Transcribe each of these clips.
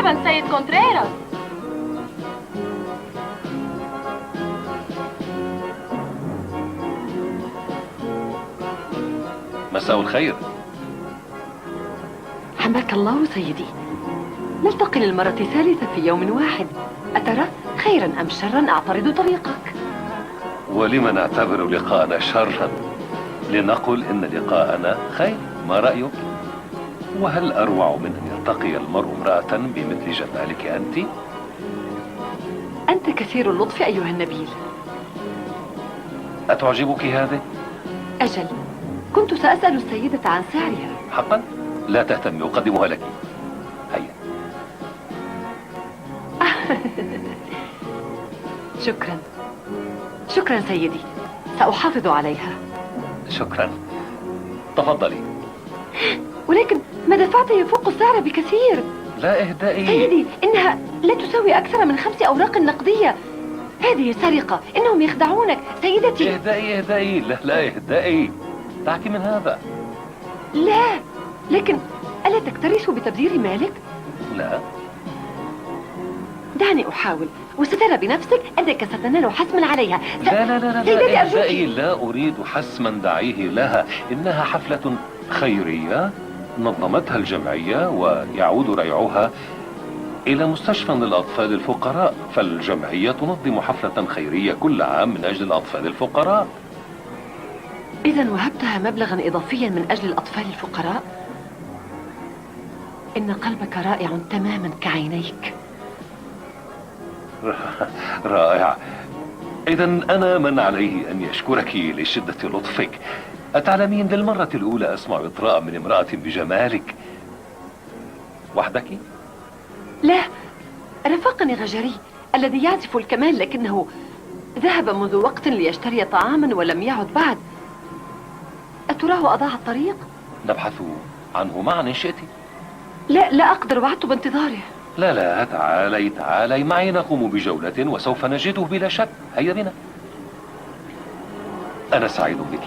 مرحبا سيد كونتريراس. مساء الخير. حماك الله سيدي. نلتقي للمرة الثالثة في يوم واحد، أترى خيرا أم شرا أعترض طريقك؟ ولم نعتبر لقاءنا شرا؟ لنقل إن لقاءنا خير، ما رأيك؟ وهل أروع من أن يلتقي المرء امرأة بمثل جمالك أنت؟ أنت كثير اللطف أيها النبيل. أتعجبك هذه؟ أجل، كنت سأسأل السيدة عن سعرها. حقا؟ لا تهتمي، أقدمها لك. هيا. شكرا شكرا سيدي، سأحافظ عليها. شكرا، تفضلي. ولكن ما دفعت يفوق السعر بكثير. لا اهدئي سيدي، إنها لا تساوي أكثر من 5 أوراق نقدية. هذه سرقة، إنهم يخدعونك سيدتي. اهدئي. لا اهدئي، دعك من هذا. لا، لكن ألا تكترث بتبذير مالك؟ لا. دعني أحاول، وسترى بنفسك أنك ستنال حسما عليها. لا سيدتي اهدئي، أرجوك. لا أريد حسما، دعيه لها. إنها حفلة خيرية نظمتها الجمعية، ويعود ريعها إلى مستشفى للأطفال الفقراء، فالجمعية تنظم حفلة خيرية كل عام من أجل الأطفال الفقراء. إذا وهبتها مبلغا إضافيا من أجل الأطفال الفقراء؟ إن قلبك رائع تماما كعينيك. رائع. إذا أنا من عليه أن يشكرك لشدة لطفك. أتعلمين، للمرة الأولى أسمع إطراء من امرأة بجمالك. وحدك؟ لا، رافقني غجري الذي يعزف الكمان، لكنه ذهب منذ وقت ليشتري طعاما ولم يعد بعد. أتراه أضاع الطريق؟ نبحث عنه معا إن شئت. لا أقدر، وعدت بانتظاره. لا، تعالي معي، نقوم بجولة وسوف نجده بلا شك. هيا بنا. أنا سعيد بك.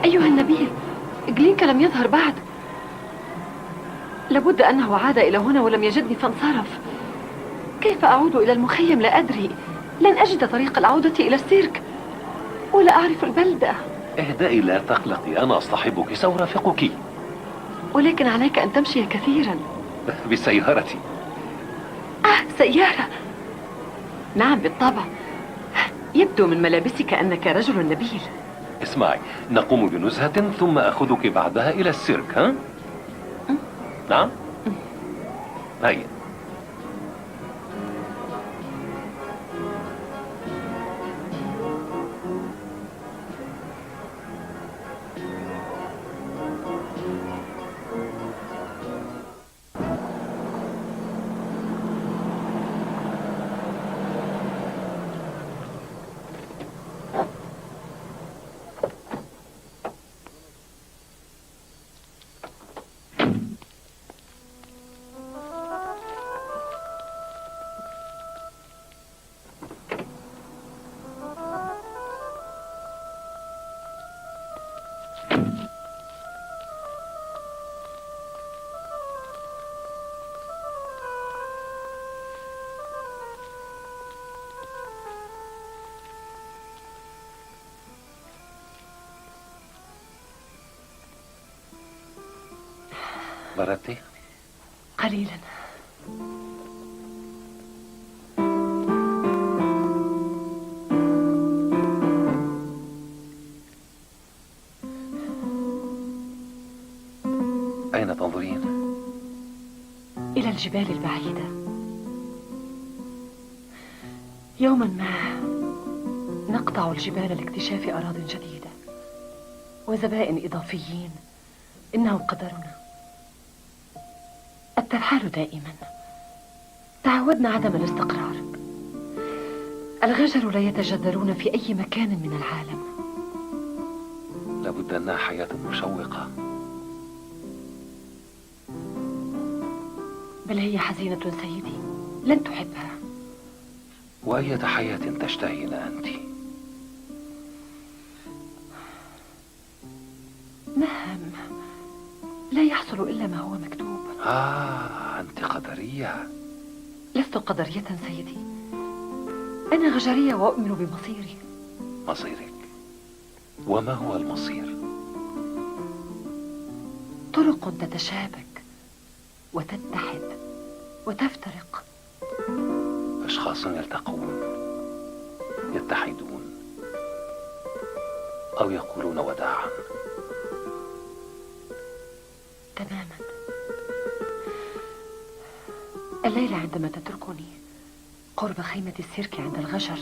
أيها النبيل، جلينكا لم يظهر بعد. لابد أنه عاد إلى هنا ولم يجدني فانصرف. كيف أعود إلى المخيم؟ لا أدري. لن أجد طريق العودة إلى السيرك، ولا أعرف البلدة. اهدئي، لا تقلقي، أنا أصطحبك، سأرافقك. ولكن عليك أن تمشي كثيرا. بسيارتي. سيارة؟ نعم بالطبع. يبدو من ملابسك أنك رجل نبيل. اسمعي، نقوم بنزهة ثم أخذك بعدها إلى السيرك، ها؟ نعم؟ هيا. بردتي؟ قليلا. أين تنظرين؟ إلى الجبال البعيدة. يوما ما نقطع الجبال لاكتشاف أراضٍ جديدة. وزبائن إضافيين، إنه قدرنا. الترحال دائما. تعودنا عدم الاستقرار. الغجر لا يتجذرون في أي مكان من العالم. لابد أنها حياة مشوقة. بل هي حزينة سيدي، لن تحبها. وأية حياة تشتهين أنت؟ نعم، لا يحصل إلا ما هو مكتوب. أنت قدرية. لست قدرية سيدي، أنا غجرية وأؤمن بمصيري. مصيرك؟ وما هو المصير؟ طرق تتشابك وتتحد وتفترق. أشخاص يلتقون، يتحدون، أو يقولون وداعا. تماما. الليلة عندما تتركني قرب خيمة السيرك عند الغجر،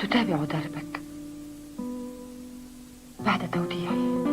تتابع دربك بعد توديعي.